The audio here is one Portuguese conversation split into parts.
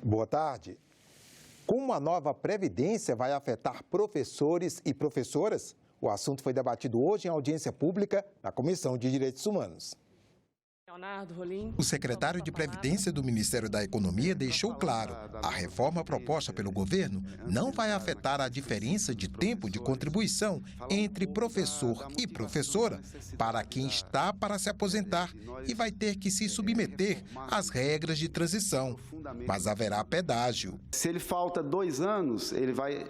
Boa tarde. Como a nova Previdência vai afetar professores e professoras? O assunto foi debatido hoje em audiência pública na Comissão de Direitos Humanos. O secretário de Previdência do Ministério da Economia deixou claro: a reforma proposta pelo governo não vai afetar a diferença de tempo de contribuição entre professor e professora para quem está para se aposentar e vai ter que se submeter às regras de transição, mas haverá pedágio. Se ele falta 2 anos, ele vai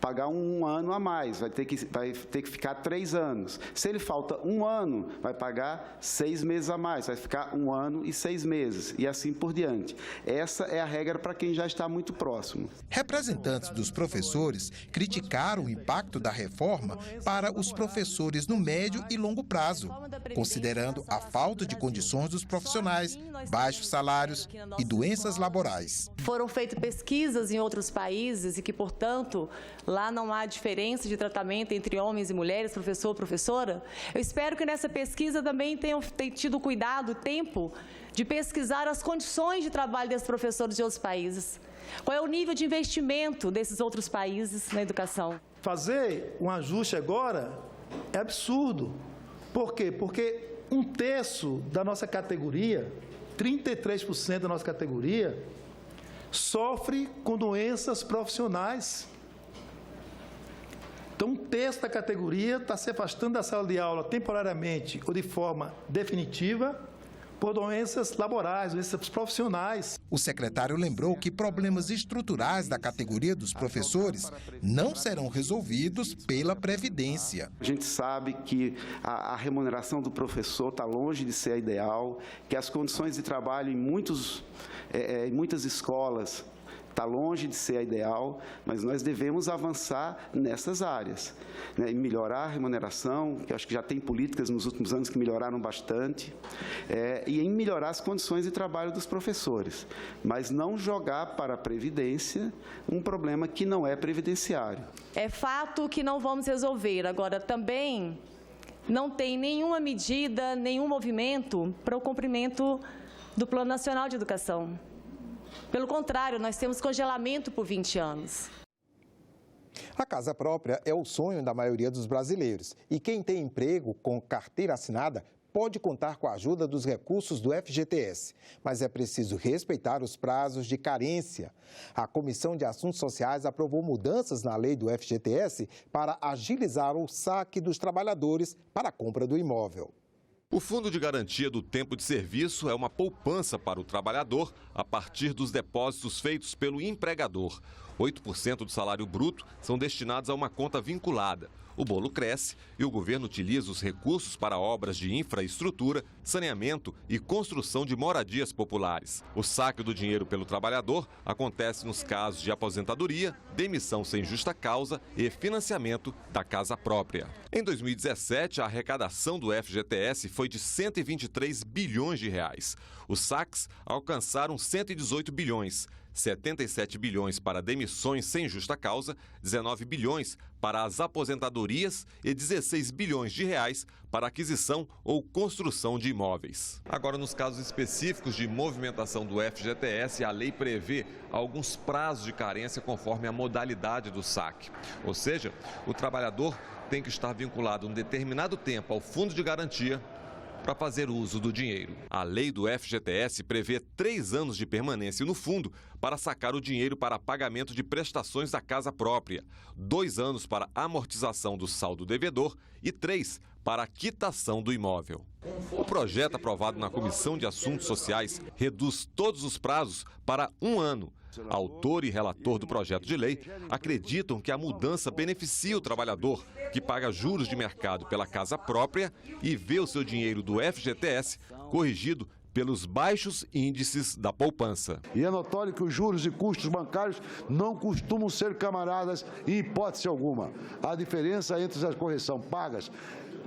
pagar 1 ano a mais, vai ter que ficar 3 anos. Se ele falta 1 ano, vai pagar 6 meses a mais, vai ficar 1 ano e 6 meses, e assim por diante. Essa é a regra para quem já está muito próximo. Representantes dos professores criticaram o impacto da reforma para os professores no médio e longo prazo, considerando a falta de condições dos profissionais, baixos salários e doenças laborais. Foram feitas pesquisas em outros países e que, portanto, lá não há diferença de tratamento entre homens e mulheres, professor e professora. Eu espero que nessa pesquisa também tenham tido cuidado, tempo, de pesquisar as condições de trabalho desses professores de outros países. Qual é o nível de investimento desses outros países na educação? Fazer um ajuste agora é absurdo. Por quê? Porque 1/3 da nossa categoria, 33% da nossa categoria, sofre com doenças profissionais. Então, 1/3 da categoria está se afastando da sala de aula temporariamente ou de forma definitiva por doenças laborais, doenças profissionais. O secretário lembrou que problemas estruturais da categoria dos professores não serão resolvidos pela Previdência. A gente sabe que a remuneração do professor está longe de ser a ideal, que as condições de trabalho em muitas escolas está longe de ser a ideal, mas nós devemos avançar nessas áreas, né? Melhorar a remuneração, que eu acho que já tem políticas nos últimos anos que melhoraram bastante, e em melhorar as condições de trabalho dos professores, mas não jogar para a Previdência um problema que não é previdenciário. É fato que não vamos resolver. Agora, também não tem nenhuma medida, nenhum movimento para o cumprimento do Plano Nacional de Educação. Pelo contrário, nós temos congelamento por 20 anos. A casa própria é o sonho da maioria dos brasileiros. E quem tem emprego com carteira assinada pode contar com a ajuda dos recursos do FGTS. Mas é preciso respeitar os prazos de carência. A Comissão de Assuntos Sociais aprovou mudanças na lei do FGTS para agilizar o saque dos trabalhadores para a compra do imóvel. O Fundo de Garantia do Tempo de Serviço é uma poupança para o trabalhador a partir dos depósitos feitos pelo empregador. 8% do salário bruto são destinados a uma conta vinculada. O bolo cresce e o governo utiliza os recursos para obras de infraestrutura, saneamento e construção de moradias populares. O saque do dinheiro pelo trabalhador acontece nos casos de aposentadoria, demissão sem justa causa e financiamento da casa própria. Em 2017, a arrecadação do FGTS foi de 123 bilhões de reais. Os saques alcançaram 118 bilhões. 77 bilhões para demissões sem justa causa, 19 bilhões para as aposentadorias e 16 bilhões de reais para aquisição ou construção de imóveis. Agora, nos casos específicos de movimentação do FGTS, a lei prevê alguns prazos de carência conforme a modalidade do saque. Ou seja, o trabalhador tem que estar vinculado um determinado tempo ao fundo de garantia para fazer uso do dinheiro. A lei do FGTS prevê 3 anos de permanência no fundo para sacar o dinheiro para pagamento de prestações da casa própria, 2 anos para amortização do saldo devedor e 3 para a quitação do imóvel. O projeto aprovado na Comissão de Assuntos Sociais reduz todos os prazos para 1 ano. Autor e relator do projeto de lei acreditam que a mudança beneficia o trabalhador, que paga juros de mercado pela casa própria e vê o seu dinheiro do FGTS corrigido pelos baixos índices da poupança. E é notório que os juros e custos bancários não costumam ser camaradas em hipótese alguma. A diferença entre as correções pagas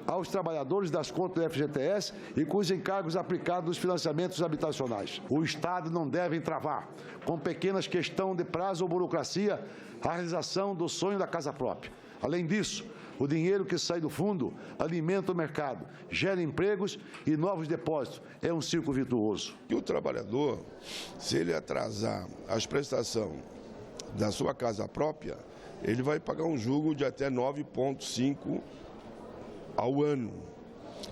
aos trabalhadores das contas do FGTS e com os encargos aplicados nos financiamentos habitacionais. O Estado não deve entravar, com pequenas questões de prazo ou burocracia, a realização do sonho da casa própria. Além disso, O dinheiro que sai do fundo alimenta o mercado, gera empregos e novos depósitos. É um círculo virtuoso. E o trabalhador, se ele atrasar as prestações da sua casa própria, ele vai pagar um juros de até 9,5% ao ano,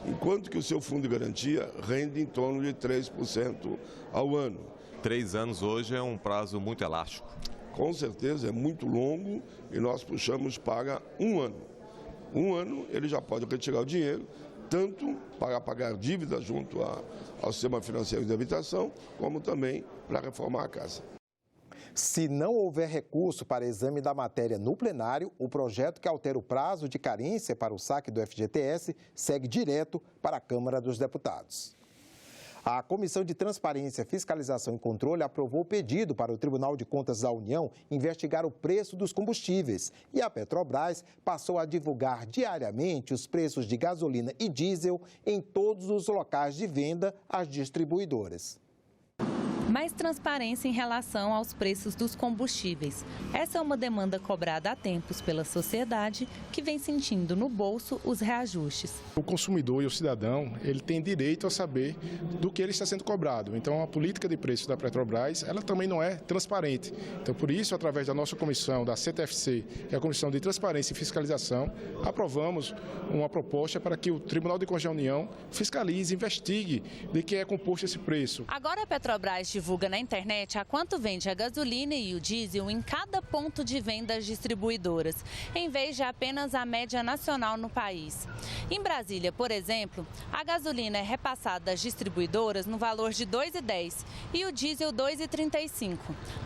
enquanto que o seu fundo de garantia rende em torno de 3% ao ano. 3 anos hoje é um prazo muito elástico. Com certeza é muito longo e nós puxamos para 1 ano. 1 ano ele já pode retirar o dinheiro, tanto para pagar dívidas junto ao sistema financeiro de habitação, como também para reformar a casa. Se não houver recurso para exame da matéria no plenário, o projeto que altera o prazo de carência para o saque do FGTS segue direto para a Câmara dos Deputados. A Comissão de Transparência, Fiscalização e Controle aprovou o pedido para o Tribunal de Contas da União investigar o preço dos combustíveis. E a Petrobras passou a divulgar diariamente os preços de gasolina e diesel em todos os locais de venda às distribuidoras. Mais transparência em relação aos preços dos combustíveis. Essa é uma demanda cobrada há tempos pela sociedade, que vem sentindo no bolso os reajustes. O consumidor e o cidadão, ele tem direito a saber do que ele está sendo cobrado. Então, a política de preços da Petrobras, ela também não é transparente. Então, por isso, através da nossa comissão, da CTFC, que é a Comissão de Transparência e Fiscalização, aprovamos uma proposta para que o Tribunal de Contas da União fiscalize, investigue de que é composto esse preço. Agora a Petrobras divulga na internet a quanto vende a gasolina e o diesel em cada ponto de venda às distribuidoras, em vez de apenas a média nacional no país. Em Brasília, por exemplo, a gasolina é repassada às distribuidoras no valor de R$ 2,10 e o diesel R$ 2,35.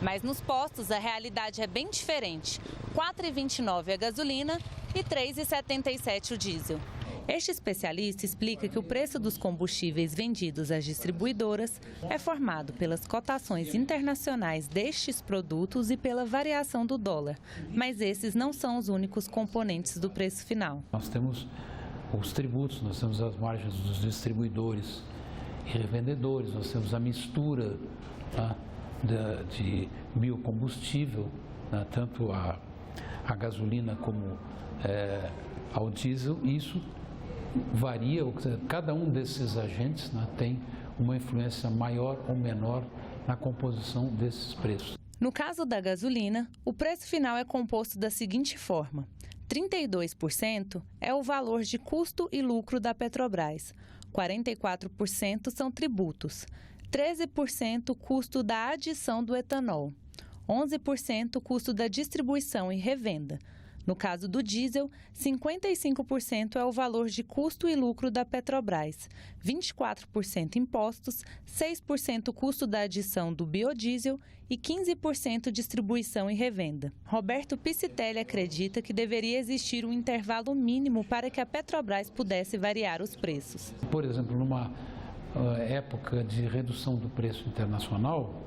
Mas nos postos a realidade é bem diferente. R$ 4,29 a gasolina e R$ 3,77 o diesel. Este especialista explica que o preço dos combustíveis vendidos às distribuidoras é formado pelas cotações internacionais destes produtos e pela variação do dólar, mas esses não são os únicos componentes do preço final. Nós temos os tributos, nós temos as margens dos distribuidores e revendedores, nós temos a mistura, tá, de biocombustível, né, tanto a gasolina como ao diesel, e isso varia, cada um desses agentes, né, tem uma influência maior ou menor na composição desses preços. No caso da gasolina, o preço final é composto da seguinte forma: 32% é o valor de custo e lucro da Petrobras, 44% são tributos, 13% custo da adição do etanol, 11% custo da distribuição e revenda. No caso do diesel, 55% é o valor de custo e lucro da Petrobras, 24% impostos, 6% custo da adição do biodiesel e 15% distribuição e revenda. Roberto Piscitelli acredita que deveria existir um intervalo mínimo para que a Petrobras pudesse variar os preços. Por exemplo, numa época de redução do preço internacional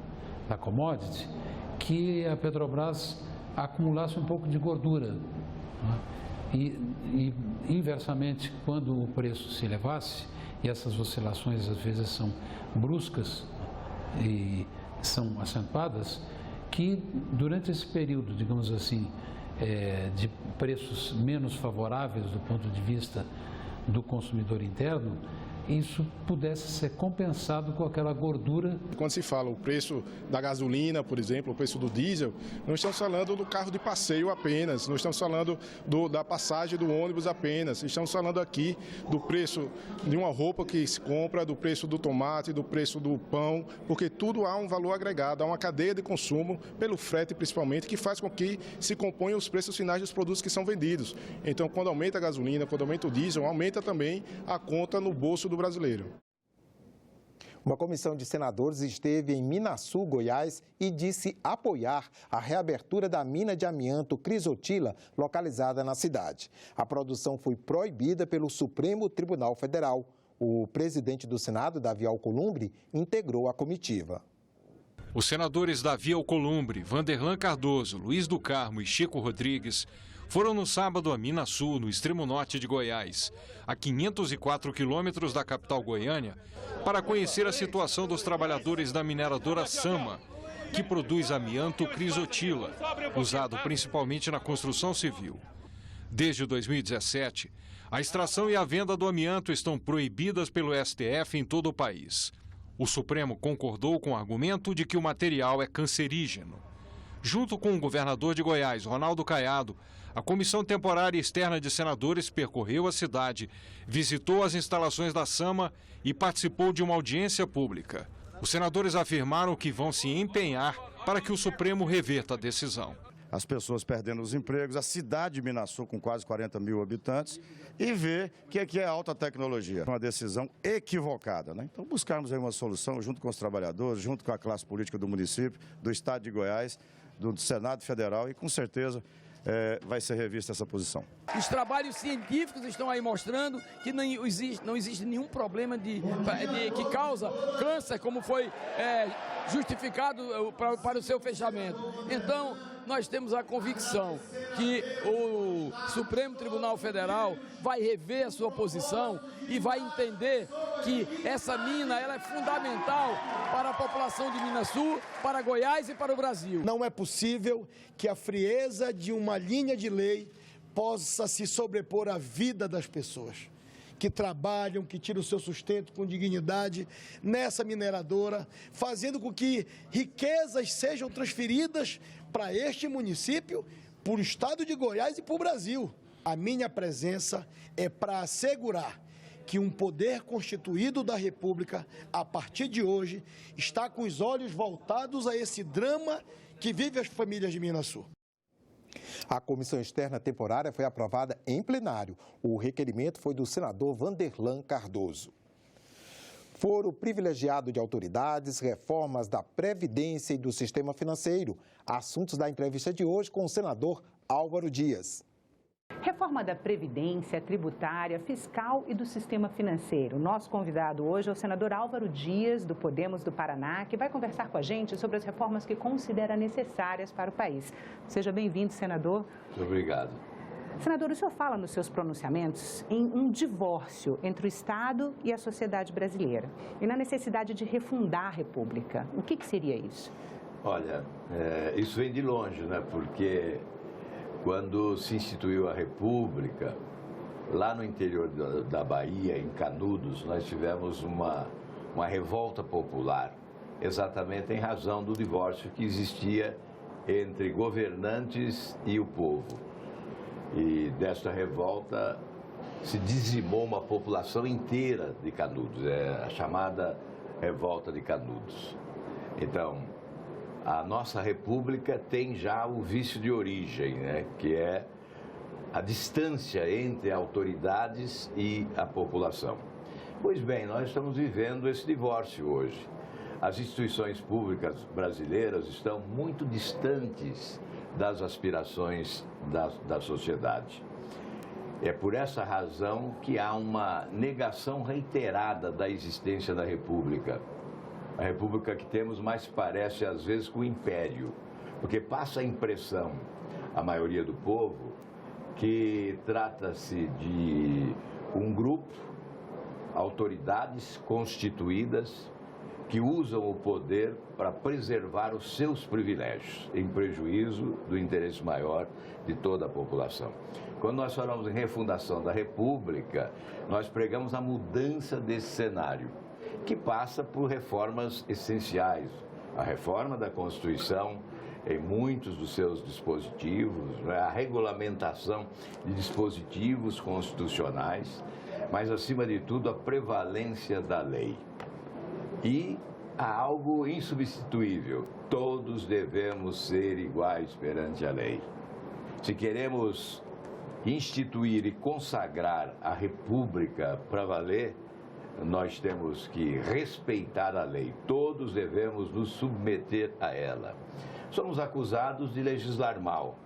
da commodity, que a Petrobras acumulasse um pouco de gordura, né? E inversamente, quando o preço se elevasse, e essas oscilações às vezes são bruscas e são acentuadas, que durante esse período, digamos assim, de preços menos favoráveis do ponto de vista do consumidor interno, isso pudesse ser compensado com aquela gordura. Quando se fala o preço da gasolina, por exemplo, o preço do diesel, não estamos falando do carro de passeio apenas, não estamos falando da passagem do ônibus apenas, estamos falando aqui do preço de uma roupa que se compra, do preço do tomate, do preço do pão, porque tudo há um valor agregado, há uma cadeia de consumo, pelo frete principalmente, que faz com que se componham os preços finais dos produtos que são vendidos. Então, quando aumenta a gasolina, quando aumenta o diesel, aumenta também a conta no bolso do brasileiro. Uma comissão de senadores esteve em Minaçu, Goiás, e disse apoiar a reabertura da mina de amianto Crisotila, localizada na cidade. A produção foi proibida pelo Supremo Tribunal Federal. O presidente do Senado, Davi Alcolumbre, integrou a comitiva. Os senadores Davi Alcolumbre, Vanderlan Cardoso, Luiz do Carmo e Chico Rodrigues foram no sábado a Minaçu, no extremo norte de Goiás, a 504 quilômetros da capital Goiânia, para conhecer a situação dos trabalhadores da mineradora Sama, que produz amianto Crisotila, usado principalmente na construção civil. Desde 2017, a extração e a venda do amianto estão proibidas pelo STF em todo o país. O Supremo concordou com o argumento de que o material é cancerígeno. Junto com o governador de Goiás, Ronaldo Caiado, a Comissão Temporária Externa de Senadores percorreu a cidade, visitou as instalações da SAMA e participou de uma audiência pública. Os senadores afirmaram que vão se empenhar para que o Supremo reverta a decisão. As pessoas perdendo os empregos, a cidade de Minaçu com quase 40 mil habitantes e ver que é alta tecnologia. Uma decisão equivocada, né? Então buscarmos aí uma solução junto com os trabalhadores, junto com a classe política do município, do Estado de Goiás, do Senado Federal e com certeza vai ser revista essa posição. Os trabalhos científicos estão aí mostrando que não existe nenhum problema que causa câncer, como foi justificado para o seu fechamento. Então, nós temos a convicção que o Supremo Tribunal Federal vai rever a sua posição e vai entender que essa mina ela é fundamental para a população de Minaçu, para Goiás e para o Brasil. Não é possível que a frieza de uma linha de lei possa se sobrepor à vida das pessoas que trabalham, que tiram o seu sustento com dignidade nessa mineradora, fazendo com que riquezas sejam transferidas para este município, para o estado de Goiás e para o Brasil. A minha presença é para assegurar que um poder constituído da República, a partir de hoje, está com os olhos voltados a esse drama que vive as famílias de Minaçu. A Comissão Externa Temporária foi aprovada em plenário. O requerimento foi do senador Vanderlan Cardoso. Foro privilegiado de autoridades, reformas da Previdência e do sistema financeiro. Assuntos da entrevista de hoje com o senador Álvaro Dias. Reforma da Previdência, tributária, fiscal e do sistema financeiro. Nosso convidado hoje é o senador Álvaro Dias, do Podemos do Paraná, que vai conversar com a gente sobre as reformas que considera necessárias para o país. Seja bem-vindo, senador. Muito obrigado. Senador, o senhor fala nos seus pronunciamentos em um divórcio entre o Estado e a sociedade brasileira e na necessidade de refundar a República. O que seria isso? Olha, isso vem de longe, né? Porque quando se instituiu a República, lá no interior da Bahia, em Canudos, nós tivemos uma revolta popular, exatamente em razão do divórcio que existia entre governantes e o povo. E desta revolta se dizimou uma população inteira de Canudos, a chamada Revolta de Canudos. Então, a nossa república tem já o vício de origem, né, que é a distância entre autoridades e a população. Pois bem, nós estamos vivendo esse divórcio hoje. As instituições públicas brasileiras estão muito distantes das aspirações da sociedade. É por essa razão que há uma negação reiterada da existência da República. A República que temos mais parece, às vezes, com o Império, porque passa a impressão, a maioria do povo, que trata-se de um grupo, autoridades constituídas, que usam o poder para preservar os seus privilégios, em prejuízo do interesse maior de toda a população. Quando nós falamos em refundação da República, nós pregamos a mudança desse cenário, que passa por reformas essenciais. A reforma da Constituição, em muitos dos seus dispositivos, a regulamentação de dispositivos constitucionais, mas, acima de tudo, a prevalência da lei. E há algo insubstituível: todos devemos ser iguais perante a lei. Se queremos instituir e consagrar a República para valer, nós temos que respeitar a lei. Todos devemos nos submeter a ela. Somos acusados de legislar mal.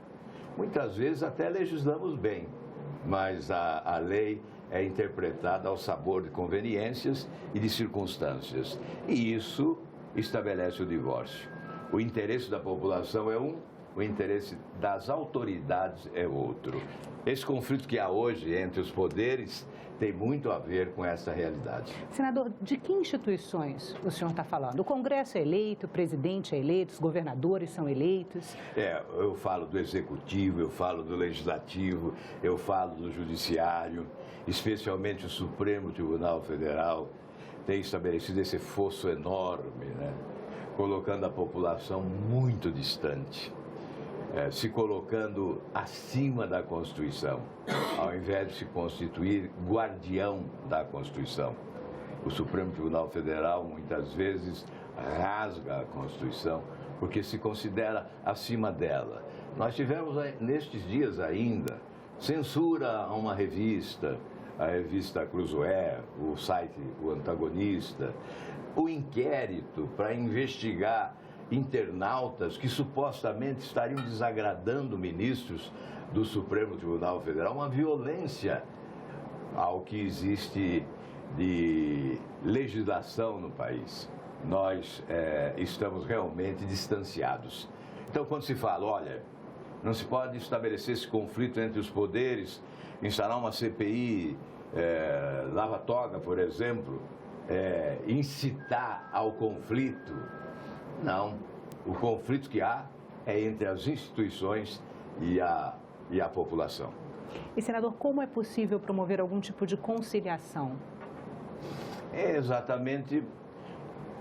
Muitas vezes até legislamos bem, mas a lei é interpretada ao sabor de conveniências e de circunstâncias. E isso estabelece o divórcio. O interesse da população é um, o interesse das autoridades é outro. Esse conflito que há hoje entre os poderes tem muito a ver com essa realidade. Senador, de que instituições o senhor está falando? O Congresso é eleito, o presidente é eleito, os governadores são eleitos? Eu falo do Executivo, eu falo do Legislativo, eu falo do Judiciário, especialmente o Supremo Tribunal Federal tem estabelecido esse fosso enorme, né? Colocando a população muito distante. Se colocando acima da Constituição, ao invés de se constituir guardião da Constituição. O Supremo Tribunal Federal, muitas vezes, rasga a Constituição, porque se considera acima dela. Nós tivemos, nestes dias ainda, censura a uma revista, a revista Cruzoé, o site O Antagonista, o inquérito para investigar internautas que supostamente estariam desagradando ministros do Supremo Tribunal Federal, uma violência ao que existe de legislação no país. Nós estamos realmente distanciados. Então, quando se fala, olha, não se pode estabelecer esse conflito entre os poderes, instalar uma CPI, lava-toga, por exemplo, incitar ao conflito. Não, o conflito que há é entre as instituições e a população. E, senador, como é possível promover algum tipo de conciliação? É exatamente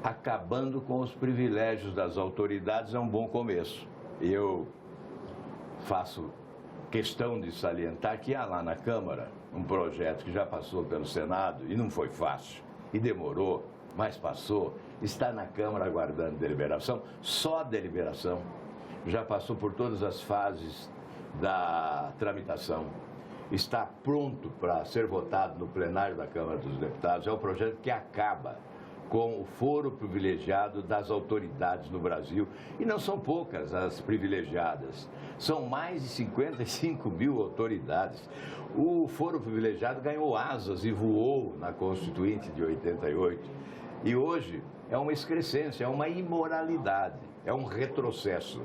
acabando com os privilégios das autoridades, é um bom começo. Eu faço questão de salientar que há lá na Câmara um projeto que já passou pelo Senado e não foi fácil, e demorou, mas passou, está na Câmara aguardando deliberação, só a deliberação, já passou por todas as fases da tramitação, está pronto para ser votado no plenário da Câmara dos Deputados. É um projeto que acaba com o foro privilegiado das autoridades no Brasil. E não são poucas as privilegiadas, são mais de 55 mil autoridades. O foro privilegiado ganhou asas e voou na Constituinte de 88. E hoje é uma excrescência, é uma imoralidade, é um retrocesso.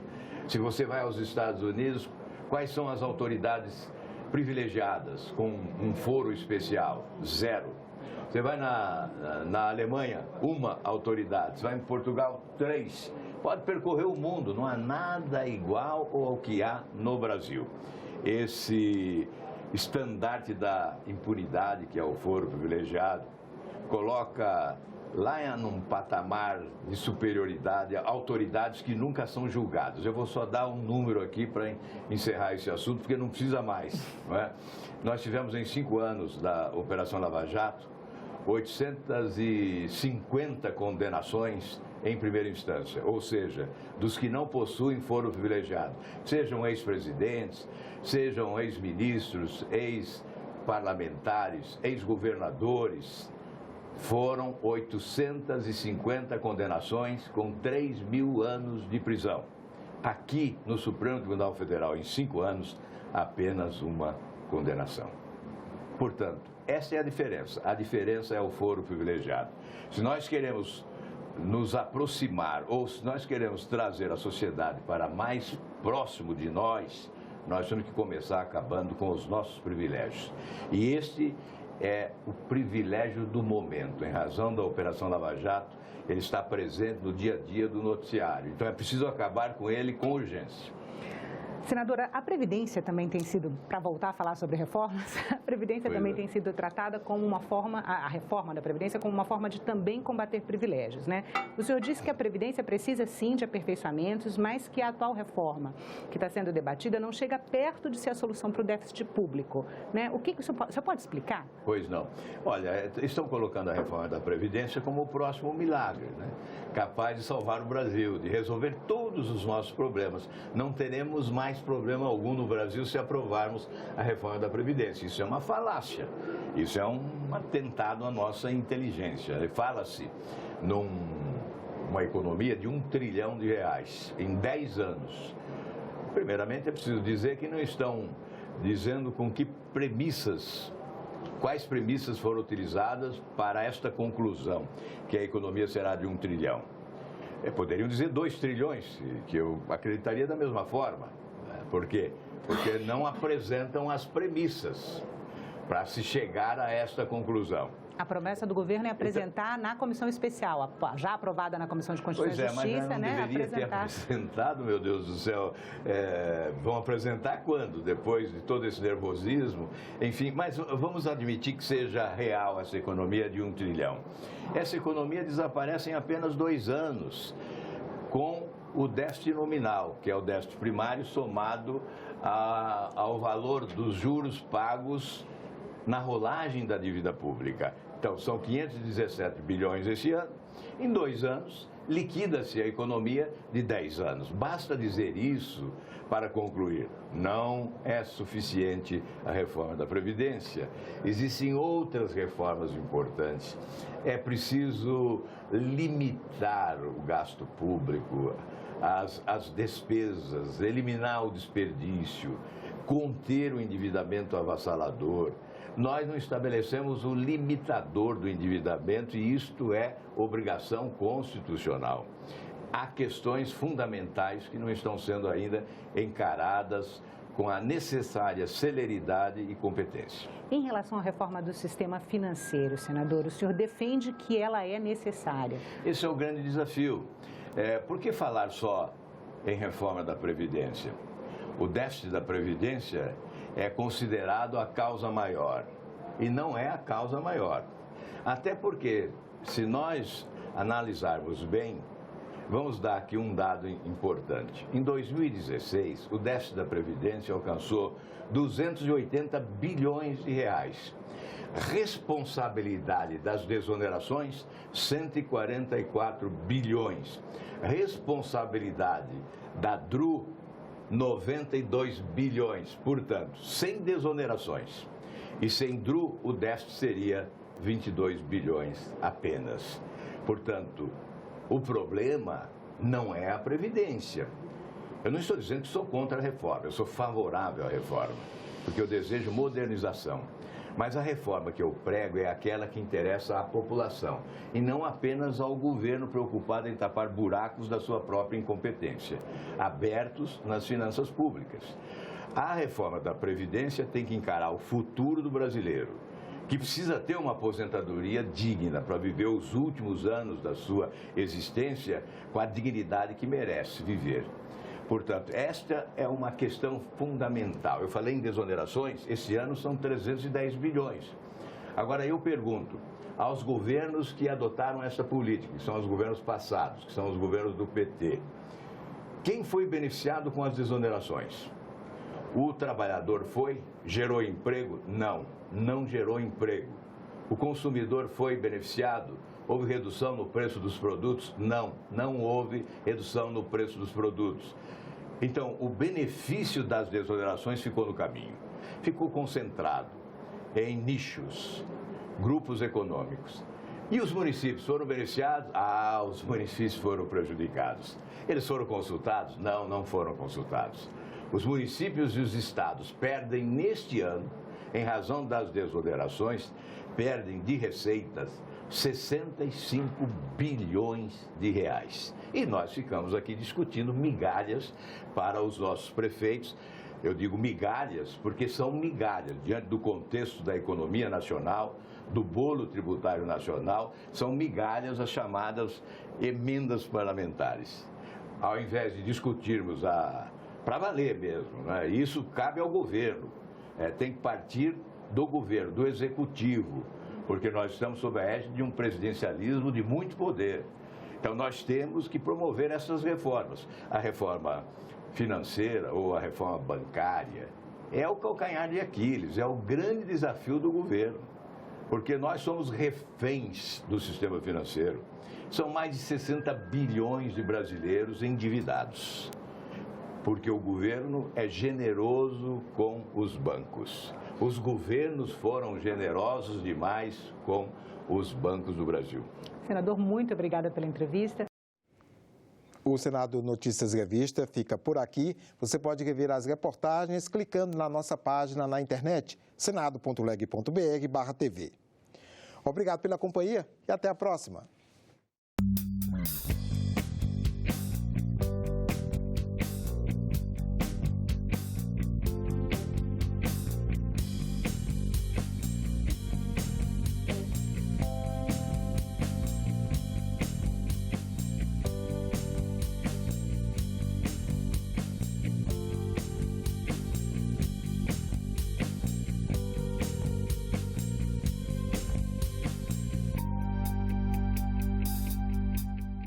Se você vai aos Estados Unidos, quais são as autoridades privilegiadas com um foro especial? Zero. Você vai na Alemanha, uma autoridade. Você vai em Portugal, 3. Pode percorrer o mundo, não há nada igual ao que há no Brasil. Esse estandarte da impunidade, que é o foro privilegiado, coloca lá num patamar de superioridade autoridades que nunca são julgadas. Eu vou só dar um número aqui para encerrar esse assunto, porque não precisa mais, não é? Nós tivemos em 5 anos da Operação Lava Jato 850 condenações em primeira instância, ou seja, dos que não possuem foro privilegiado, sejam ex-presidentes, sejam ex-ministros, ex-parlamentares, ex-governadores. Foram 850 condenações com 3.000 anos de prisão. Aqui, no Supremo Tribunal Federal, em 5 anos, apenas uma condenação. Portanto, essa é a diferença. A diferença é o foro privilegiado. Se nós queremos nos aproximar, ou se nós queremos trazer a sociedade para mais próximo de nós, nós temos que começar acabando com os nossos privilégios. E este é o privilégio do momento. Em razão da Operação Lava Jato, ele está presente no dia a dia do noticiário. Então é preciso acabar com ele com urgência. Senadora, a Previdência também tem sido, para voltar a falar sobre reformas, a Previdência também tem sido tratada como uma forma, a reforma da Previdência como uma forma de também combater privilégios, né? O senhor disse que a Previdência precisa sim de aperfeiçoamentos, mas que a atual reforma que está sendo debatida não chega perto de ser a solução para o déficit público, né? O que o senhor pode explicar? Pois não. Olha, estão colocando a reforma da Previdência como o próximo milagre, né? Capaz de salvar o Brasil, de resolver todos os nossos problemas. Não teremos mais problema algum no Brasil se aprovarmos a reforma da Previdência. Isso é uma falácia, isso é um atentado à nossa inteligência. Fala-se numa economia de R$1 trilhão em 10 anos. Primeiramente, é preciso dizer que não estão dizendo com que premissas, quais premissas foram utilizadas para esta conclusão, que a economia será de R$1 trilhão. Poderiam dizer 2 trilhões, que eu acreditaria da mesma forma. Por quê? Porque não apresentam as premissas para se chegar a esta conclusão. A promessa do governo é apresentar na comissão especial, já aprovada na Comissão de Constituição e Justiça, mas não deveria ter apresentado, meu Deus do céu. Vão apresentar quando? Depois de todo esse nervosismo? Enfim, mas vamos admitir que seja real essa economia de 1 trilhão. Essa economia desaparece em apenas 2 anos, com o déficit nominal, que é o déficit primário, somado ao valor dos juros pagos na rolagem da dívida pública. Então, são 517 bilhões esse ano. Em 2 anos, liquida-se a economia de 10 anos. Basta dizer isso para concluir. Não é suficiente a reforma da Previdência. Existem outras reformas importantes. É preciso limitar o gasto público, as despesas, eliminar o desperdício, conter o endividamento avassalador. Nós não estabelecemos o limitador do endividamento e isto é obrigação constitucional. Há questões fundamentais que não estão sendo ainda encaradas com a necessária celeridade e competência. Em relação à reforma do sistema financeiro, senador, o senhor defende que ela é necessária? Esse é o grande desafio. Por que falar só em reforma da Previdência? O déficit da Previdência é considerado a causa maior e não é a causa maior. Até porque, se nós analisarmos bem, vamos dar aqui um dado importante. Em 2016, o déficit da Previdência alcançou 280 bilhões de reais. Responsabilidade das desonerações, 144 bilhões. Responsabilidade da DRU, 92 bilhões. Portanto, sem desonerações e sem DRU, o déficit seria 22 bilhões apenas. Portanto, o problema não é a Previdência. Eu não estou dizendo que sou contra a reforma, eu sou favorável à reforma, porque eu desejo modernização. Mas a reforma que eu prego é aquela que interessa à população e não apenas ao governo preocupado em tapar buracos da sua própria incompetência, abertos nas finanças públicas. A reforma da Previdência tem que encarar o futuro do brasileiro, que precisa ter uma aposentadoria digna para viver os últimos anos da sua existência com a dignidade que merece viver. Portanto, esta é uma questão fundamental. Eu falei em desonerações, esse ano são 310 bilhões. Agora, eu pergunto aos governos que adotaram essa política, que são os governos passados, que são os governos do PT, quem foi beneficiado com as desonerações? O trabalhador foi? Gerou emprego? Não, não gerou emprego. O consumidor foi beneficiado? Houve redução no preço dos produtos? Não, não houve redução no preço dos produtos. Então, o benefício das desonerações ficou no caminho. Ficou concentrado em nichos, grupos econômicos. E os municípios foram beneficiados? Os municípios foram prejudicados. Eles foram consultados? Não, não foram consultados. Os municípios e os estados perdem neste ano, em razão das desonerações, perdem de receitas 65 bilhões de reais. E nós ficamos aqui discutindo migalhas para os nossos prefeitos. Eu digo migalhas porque são migalhas, diante do contexto da economia nacional, do bolo tributário nacional, são migalhas as chamadas emendas parlamentares. Ao invés de discutirmos para valer mesmo, né? Isso cabe ao governo, tem que partir do governo, do executivo, porque nós estamos sob a égide de um presidencialismo de muito poder. Então, nós temos que promover essas reformas. A reforma financeira ou a reforma bancária é o calcanhar de Aquiles, é o grande desafio do governo, porque nós somos reféns do sistema financeiro. São mais de 60 bilhões de brasileiros endividados, porque o governo é generoso com os bancos. Os governos foram generosos demais com os bancos do Brasil. Senador, muito obrigada pela entrevista. O Senado Notícias Revista fica por aqui. Você pode rever as reportagens clicando na nossa página na internet, senado.leg.br/tv. Obrigado pela companhia e até a próxima.